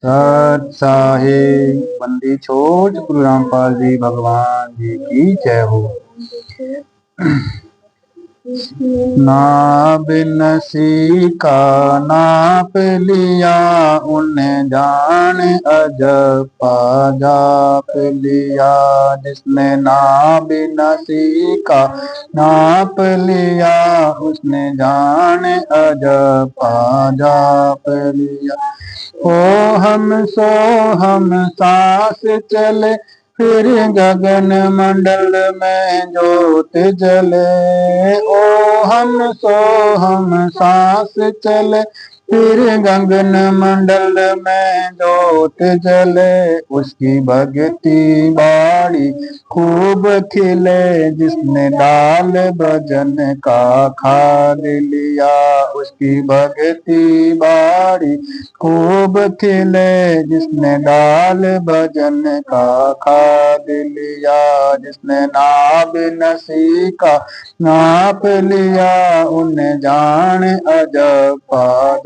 सत साहिब बंदी छोड़ गुरु रामपाल जी भगवान जी की जय हो। ना बिनसी का नाप लिया उन्हें जान अजब जाप लिया। जिसने ना बिनसी का नाप लिया उसने जान अजब जाप लिया। ओ हम सांस चले फिर गगन मंडल में ज्योत जले। ओ हम सांस चले फिर गगन मंडल में ज्योत जले। उसकी भक्ति बाड़ी खूब खिले जिसने डाल भजन का खाद लिया। उसकी भक्ति बाड़ी खूब खिले जिसने डाल भजन का खाद लिया। जिसने नाभ नसी का नाप लिया उन्हें जान अजब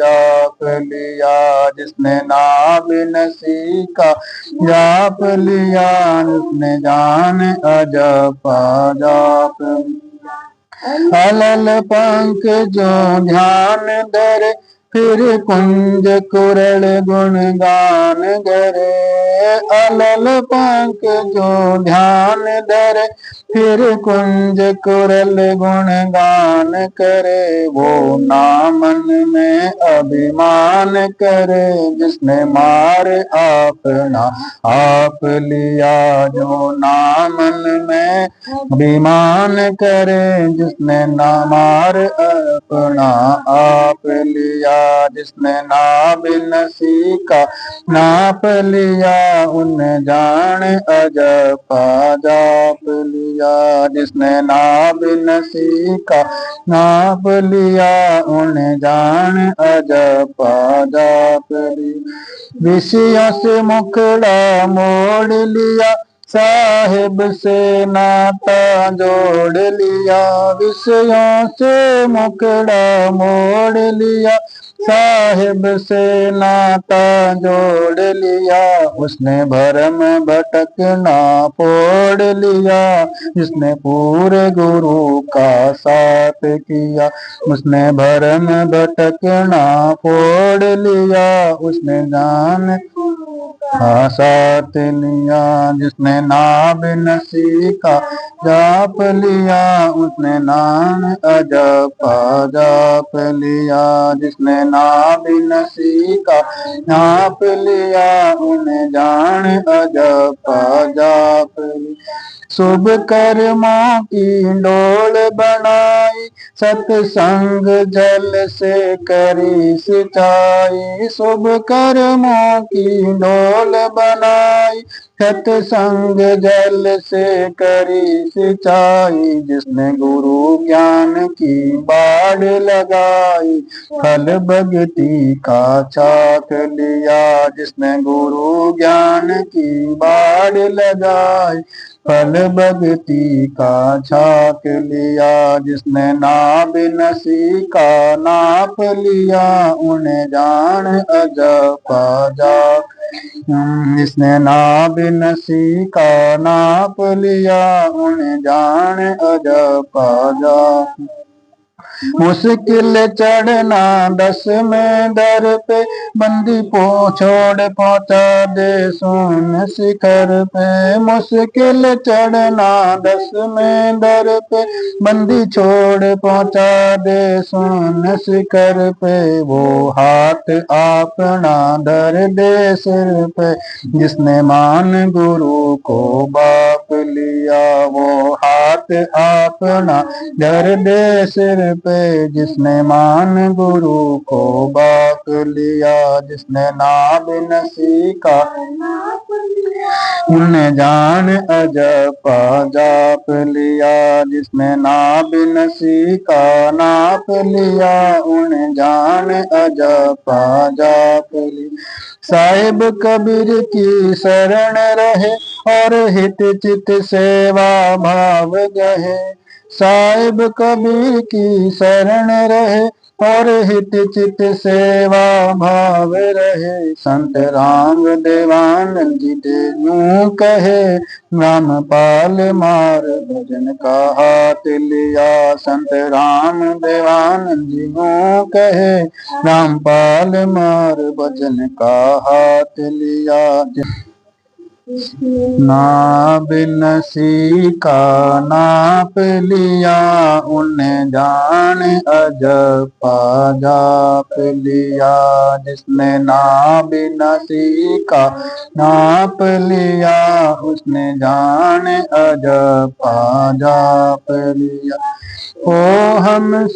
जाप लिया। जिसने नाभ नसी का जाप लिया उसने जान अजब जाप। अलल पंख जो ध्यान धरे फिर कुंज कुरल गुणगान करे। अलल पंख जो ध्यान धरे फिर कुंज कुरल गुणगान करे। वो नामन में अभिमान करे जिसने मार अपना आप लिया। जो नामन में अभिमान करे जिसने ना मार अपना आप लिया। जिसने ना बिनसी का नाप लिया उन्हें जान अजब जाप लिया। जिसने ना बिनसी का नाप लिया उन्हें जान अजब जाप लिया। विषयों से मुखड़ा मोड़ लिया साहिब से नाता जोड़ लिया। विषयों से मुखड़ा मोड़ लिया साहिब से नाता जोड़ लिया। उसने भरम भटकना फोड़ लिया जिसने पूरे गुरु का साथ किया। उसने भरम भटकना फोड़ लिया उसने जान साथ लिया। जिसने नाभ नसी का जाप लिया उसने नाम अजब जाप लिया। जिसने नाभ नसी का नाप लिया उन्हें जान अजब जाप लिया। शुभ कर्मों की डोल बनाई सत्संग जल से करी सिंचाई। शुभ कर्मों की डोल बनाई सत्संग जल से करी सिंचाई। जिसने गुरु ज्ञान की बाढ़ लगाई फल भक्ति का चाक लिया। जिसने गुरु ज्ञान की बाढ़ लगाई फल भक्ति का छाक लिया। जिसने नाभ नसी का नाप लिया उन्हें जान अजब जाप। जिसने नाभ नसी का नाप लिया उन्हें जान अजब जाप। मुश्किल चढ़ना 10 में दर पे बंदी छोड़ पहुंचा दे सोन शिखर पे। मुश्किल चढ़ना 10 में दर पे बंदी छोड़ पहुंचा दे सोन शिखर पे। वो हाथ अपना धर दे सिर पे जिसने मान गुरु को बाप लिया। वो हाथ अपना धर दे सिर पे जिसने मान गुरु को बाप लिया। जिसने नाभ नसी का उन्हें जान अजब जाप लिया। जिसने नाभ नसी का नाप लिया उन्हें जान अजब जाप लिया। साहिब कबीर की शरण रहे और हित चित सेवा भाव गहे। साहिब कबीर की शरण रहे और हित चित सेवा भाव रहे। संत राम देवानंद जी ते यूं कहे, रामपाल मार भजन का हाथ लिया। संत राम देवानंद जी यूं कहे, रामपाल मार भजन का हाथ लिया। ना बिनसी का नाप लिया, उन्हें जान अजब जाप लिया। जिसने ना बिनसी का नाप लिया, उसने जान अजब जाप लिया। ओ हम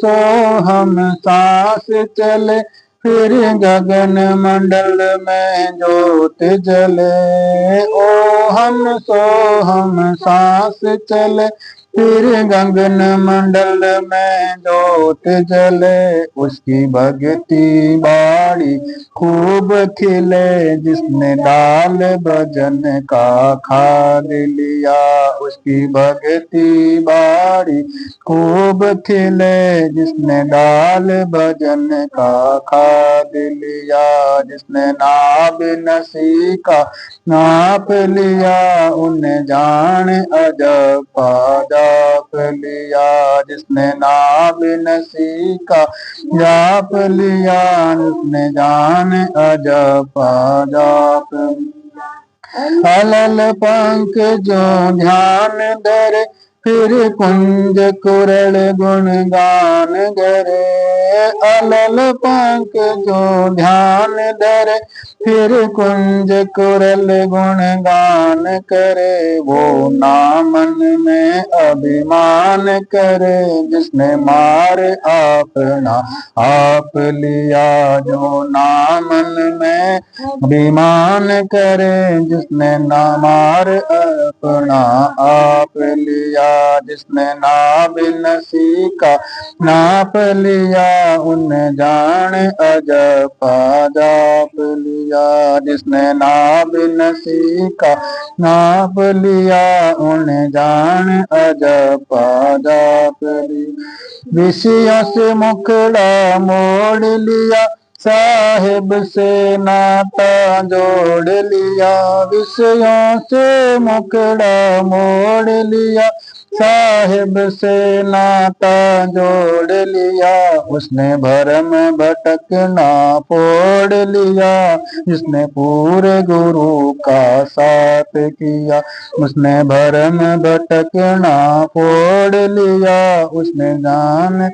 सांस चले, फिर गगन मंडल में ज्योत जले। ओ हम सांस चले, फिर गगन मंडल में ज्योत जले। उसकी भक्ति बाड़ी खूब खिले, जिसने डाल भजन का खाद लिया। उसकी भक्ति बाड़ी खूब खिले, जिसने डाल भजन का खाद लिया। जिसने नाभ नसी का नाप लिया, उन्हें जान अजब जाप लिया। जिसने नाभ नसी का जाप लिया, उसने जान अजब जाप। अलल पंख जो ध्यान धरे, फिर कुंज कुरल गुणगान करे। अलल पंख जो ध्यान धरे, फिर कुंज कुरल गुणगान करे। वो नामन में अभिमान करे, जिसने मार अपना आप लिया। जो नामन में अभिमान करे, जिसने ना मार अपना आप लिया। जिसने ना बिनसी का नाप लिया, उन्हें जान अजब जाप लिया। जिसने ना बिनसी का नाप लिया, उन्हें जान अजब जाप लिया। विषयों से मुखड़ा मोड़ लिया, साहिब से नाता जोड़ लिया। विषयों से मुखड़ा मोड़ लिया, साहिब से नाता जोड़ लिया। उसने भरम भटकना फोड़ लिया, जिसने पूरे गुरु का साथ किया। उसने भरम भटकना फोड़ लिया, उसने जान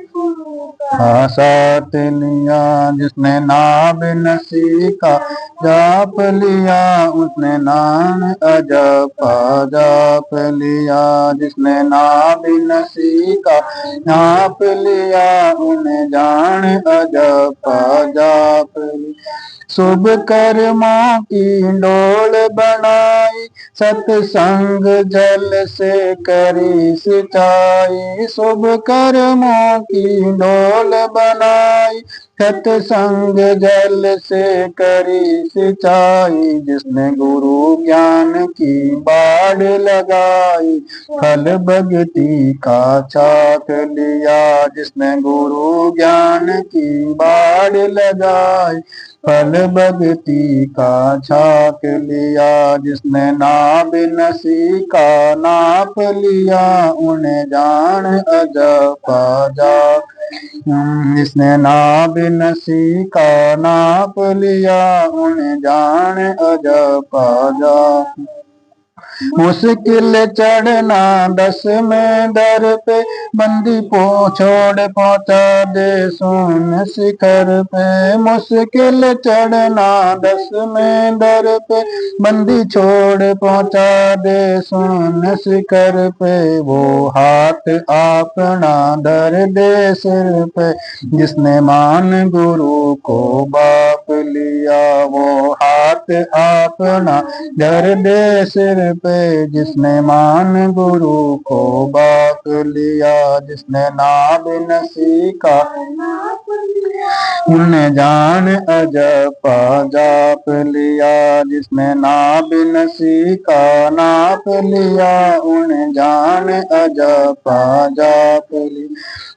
साथ लिया। जिसने नाभ नसी का जाप लिया, उसने नाम अजब जाप लिया। जिसने नाभ नसी का जाप लिया, उन्हें जान अजब जाप लिया। शुभ कर्मों की डोल बनाई, सत्संग जल से करी सिंचाई। शुभ कर्मों की डोल बनाई, सत्संग जल से करी सिंचाई। जिसने गुरु ज्ञान की बाढ़ लगाई, फल भक्ति का छाक लिया। जिसने गुरु ज्ञान की बाढ़ लगाई, फल भक्ति का छाक लिया। जिसने नाभ नसी का नाप लिया, उन्हें जान अजब जाप। जिसने नाभ नसी का नाप लिया, उन्हें जान अजब जाप। मुश्किल चढ़ना 10 में दर पे, बंदी छोड़ पहुंचा दे सोन शिखर पे। मुश्किल चढ़ना 10 में दर पे, बंदी छोड़ पहुंचा दे सोन शिखर पे। वो हाथ अपना धर दे सिर पे, जिसने मान गुरु को बाप लिया। वो हाथ अपना धर दे सिर पे, जिसने मान गुरु को बाप लिया। जिसने नाभ नसी का उन्हें जान अजब जाप लिया। जिसने नाभ नसी का नाप लिया, उन्हें जान अजब जाप लिया।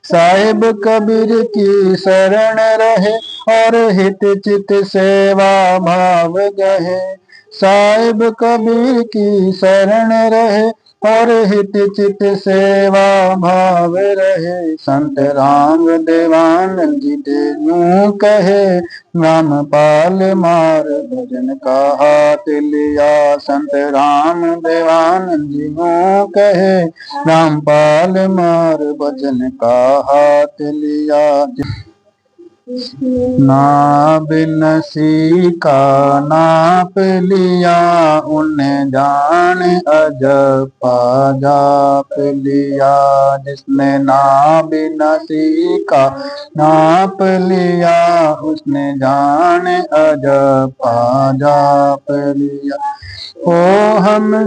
साहिब कबीर की शरण रहे और हित चित सेवा भाव गहे। साहिब कबीर की शरण रहे और हित चित सेवा भाव रहे। संत राम देवानंद जी ते यूं कहे, रामपाल मार भजन का हाथ लिया। संत राम देवानंद जी यूं कहे, रामपाल मार भजन का हाथ लिया। ना बिनसी का नाप लिया, उन्हें जान अजब जाप लिया। जिसने ना बिनसी का नाप लिया, उसने जान अजब जाप लिया। ओ हम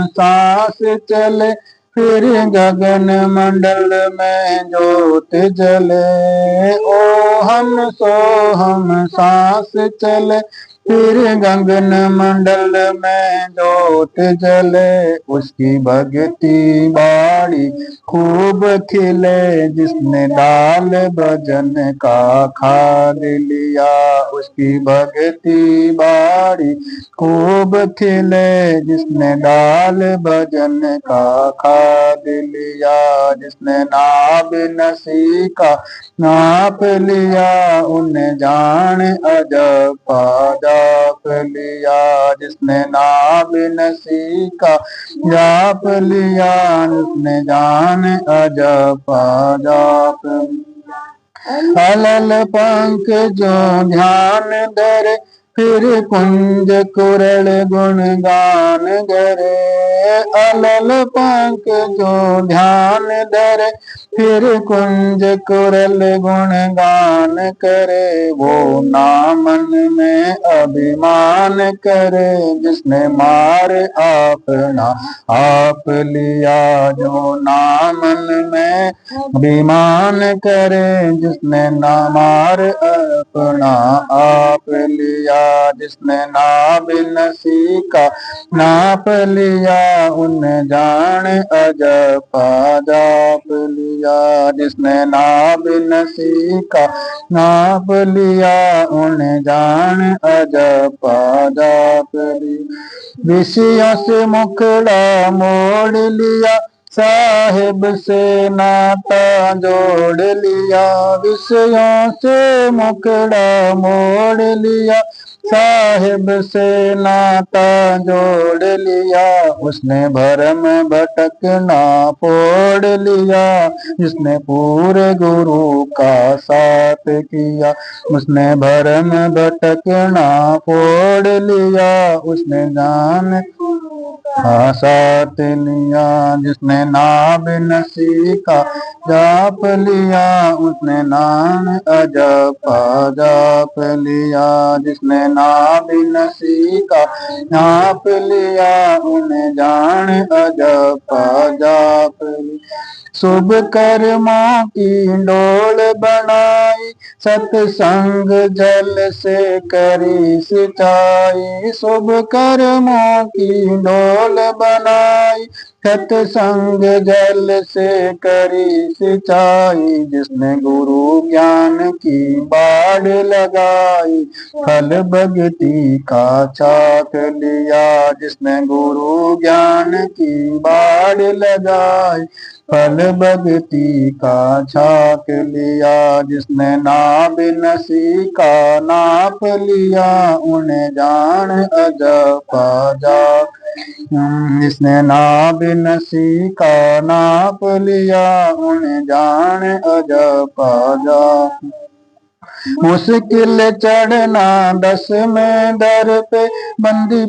सांस चले, फिर गगन मंडल में ज्योत जले। ओ हम सांस चले, फिर गगन मंडल में ज्योत जले। उसकी भक्ति बाड़ी खूब खिले, जिसने डाल भजन का खाद लिया। उसकी भक्ति बाड़ी खूब खिले, जिसने डाल भजन का खाद लिया। जिसने नाभ नसी का नाप लिया, उन्हें जान अजब जाप लिया। जिसने नाभ नसी का जाप लिया, उसने जान अजब जाप। अलल पंख जो ध्यान धरे, फिर कुंज कुरल गुणगान करे। अलल पंख जो ध्यान धरे, फिर कुंज कुरल गुणगान करे। वो नामन में अभिमान करे, जिसने मार अपना आप लिया। जो नामन में अभिमान करे, जिसने ना मार अपना आप लिया। जिसने ना बिनसी का नाप लिया, उन्हें जान अजब जाप लिया। जिसने ना बिनसी का नाप लिया, उन्हें जान अजब जाप लिया। विषयों से मुखड़ा मोड़ लिया, साहिब से नाता जोड़ लिया। विषयों से मुखड़ा मोड़ लिया, साहिब से नाता जोड़ लिया। उसने भरम भटकना फोड़ लिया, जिसने पूरे गुरु का साथ किया। उसने भरम भटकना फोड़ लिया, उसने जान साथ लिया। जिसने नाभ नसी का जाप लिया, उसने नाम अजब जाप लिया। जिसने नाभ नसी का नाप लिया, उन्हें जान अजब जाप लिया। शुभ कर्मों की डोल बनाई, सत्संग जल से करी सिंचाई। शुभ कर्मों की डोल बनाई, सत्संग जल से करी सिंचाई। जिसने गुरु ज्ञान की बाढ़ लगाई, फल भक्ति का छाक लिया। जिसने गुरु ज्ञान की बाढ़ लगाई, फल भक्ति का छाक लिया। जिसने नाभ नसी का नाप लिया, उन्हें जान अजब जाप। जिसने नाभ नसी का नाप लिया, उन्हें जान अजब जाप। मुश्किल चढ़ना 10 में दर पे, बंदी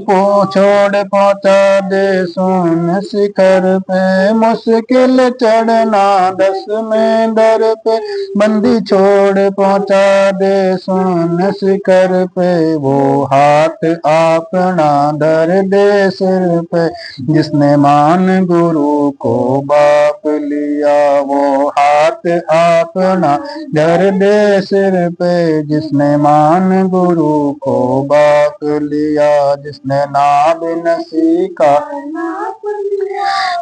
छोड़ पहुंचा दे सोन शिखर पे। मुश्किल चढ़ना 10 में दर पे, बंदी छोड़ पहुंचा दे सोन शिखर पे। वो हाथ अपना धर दे सिर पे, जिसने मान गुरु को बाप लिया। वो हाथ अपना धर दे सिर पे जिसने मान गुरु को बाप लिया। जिसने नाभ नसी का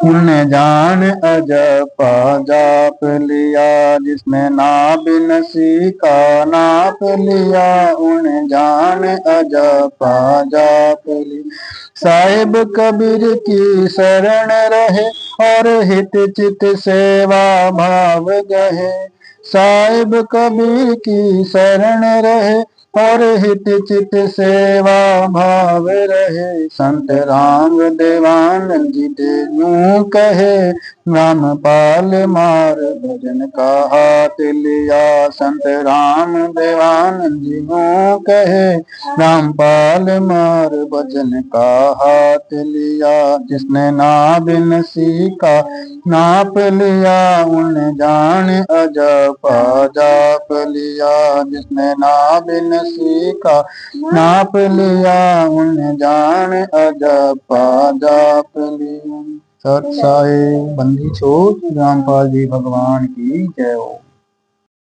उन्हें जान अजपा जाप लिया। जिसने नाभ नसी का नाप लिया उन्हें जान अजपा जाप लिया। साहिब कबीर की शरण रहे और हित चित सेवा भाव गहे। साहिब कबीर की शरण रहे और हित चित सेवा भाव रहे। संत राम देवानंद जी ते यूं कहे रामपाल मार भजन का हाथ लिया। संत राम देवानंद जी यूं कहे रामपाल मार भजन का हाथ लिया। जिसने नाभ नसी का नाप लिया उन्हें जान अजपा जाप लिया। जिसने नाभ नसी का नाप लिया उन्हें जान अजपा जाप लिया। सत साई बंदी छोड़ रामपाल जी भगवान की जय हो।